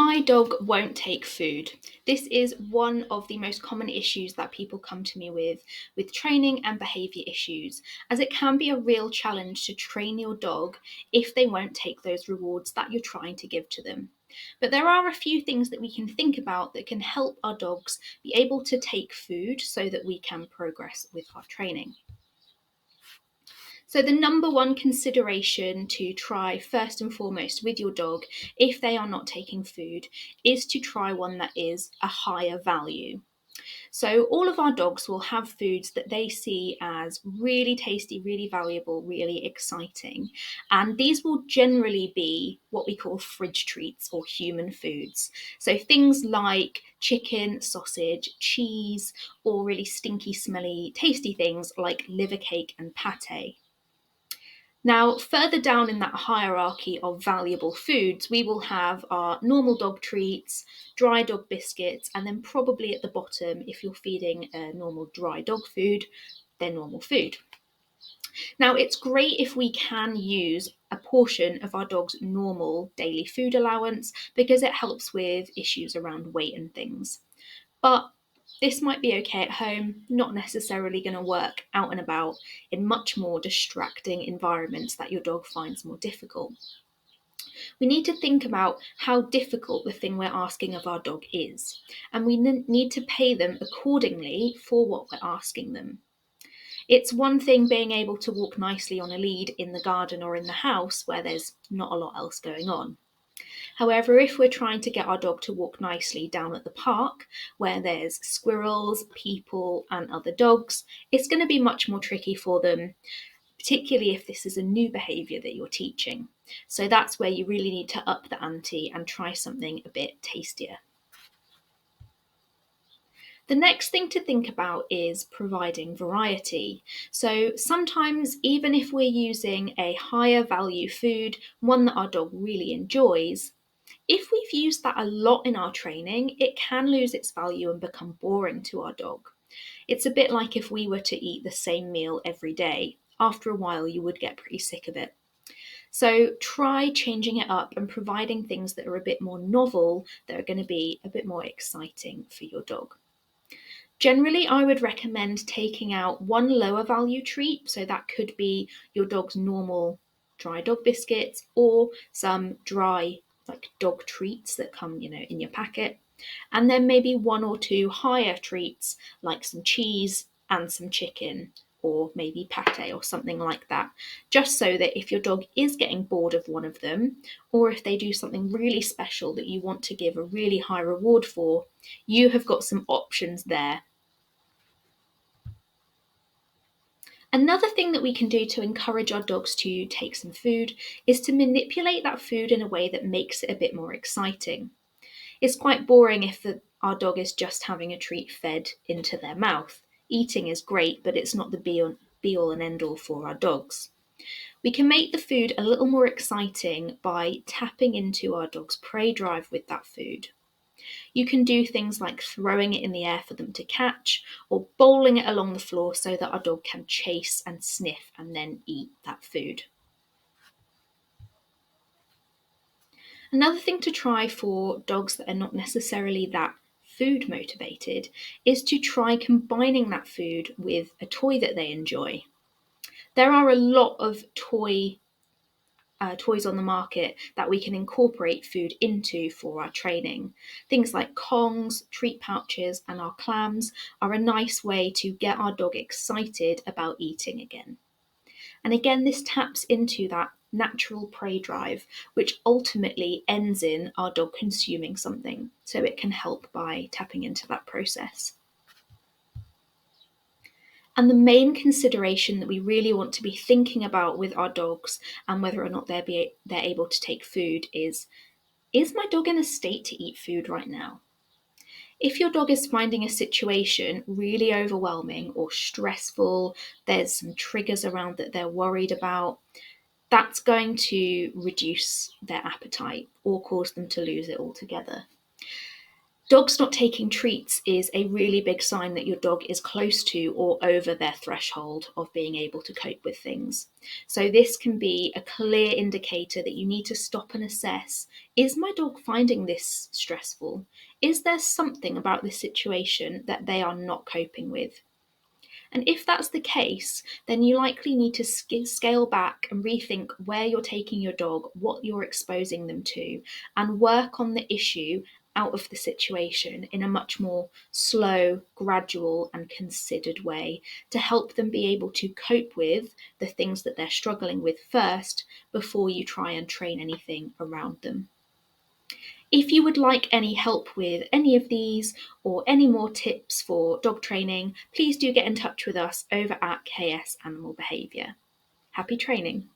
My dog won't take food. This is one of the most common issues that people come to me with training and behaviour issues, as it can be a real challenge to train your dog if they won't take those rewards that you're trying to give to them. But there are a few things that we can think about that can help our dogs be able to take food so that we can progress with our training. So, the number one consideration to try first and foremost with your dog, if they are not taking food, is to try one that is a higher value. So, all of our dogs will have foods that they see as really tasty, really valuable, really exciting. And these will generally be what we call fridge treats or human foods. So, things like chicken, sausage, cheese, or really stinky, smelly, tasty things like liver cake and pate. Now, further down in that hierarchy of valuable foods, we will have our normal dog treats, dry dog biscuits, and then probably at the bottom, if you're feeding a normal dry dog food, then normal food. Now, it's great if we can use a portion of our dog's normal daily food allowance because it helps with issues around weight and things. But this might be okay at home, not necessarily going to work out and about in much more distracting environments that your dog finds more difficult. We need to think about how difficult the thing we're asking of our dog is, and we need to pay them accordingly for what we're asking them. It's one thing being able to walk nicely on a lead in the garden or in the house where there's not a lot else going on. However, if we're trying to get our dog to walk nicely down at the park, where there's squirrels, people, and other dogs, it's going to be much more tricky for them, particularly if this is a new behaviour that you're teaching. So that's where you really need to up the ante and try something a bit tastier. The next thing to think about is providing variety. So sometimes, even if we're using a higher value food, one that our dog really enjoys, if we've used that a lot in our training, it can lose its value and become boring to our dog. It's a bit like if we were to eat the same meal every day. After a while, you would get pretty sick of it. So try changing it up and providing things that are a bit more novel, that are going to be a bit more exciting for your dog. Generally, I would recommend taking out one lower value treat. So that could be your dog's normal dry dog biscuits or some dry like dog treats that come, in your packet. And then maybe one or two higher treats like some cheese and some chicken or maybe pate or something like that. Just so that if your dog is getting bored of one of them, or if they do something really special that you want to give a really high reward for, you have got some options there. Another thing that we can do to encourage our dogs to take some food is to manipulate that food in a way that makes it a bit more exciting. It's quite boring if our dog is just having a treat fed into their mouth. Eating is great, but it's not the be all and end all for our dogs. We can make the food a little more exciting by tapping into our dog's prey drive with that food. You can do things like throwing it in the air for them to catch, or bowling it along the floor so that our dog can chase and sniff and then eat that food. Another thing to try for dogs that are not necessarily that food motivated is to try combining that food with a toy that they enjoy. There are a lot of toys on the market that we can incorporate food into for our training. Things like Kongs, treat pouches, and our clams are a nice way to get our dog excited about eating again. And again, this taps into that natural prey drive, which ultimately ends in our dog consuming something. So it can help by tapping into that process. And the main consideration that we really want to be thinking about with our dogs and whether or not they're able to take food is my dog in a state to eat food right now? If your dog is finding a situation really overwhelming or stressful, there's some triggers around that they're worried about, that's going to reduce their appetite or cause them to lose it altogether. Dogs not taking treats is a really big sign that your dog is close to or over their threshold of being able to cope with things. So, this can be a clear indicator that you need to stop and assess, is my dog finding this stressful? Is there something about this situation that they are not coping with? And if that's the case, then you likely need to scale back and rethink where you're taking your dog, what you're exposing them to, and work on the issue out of the situation in a much more slow, gradual, and considered way to help them be able to cope with the things that they're struggling with first before you try and train anything around them. If you would like any help with any of these or any more tips for dog training, please do get in touch with us over at KS Animal Behaviour. Happy training!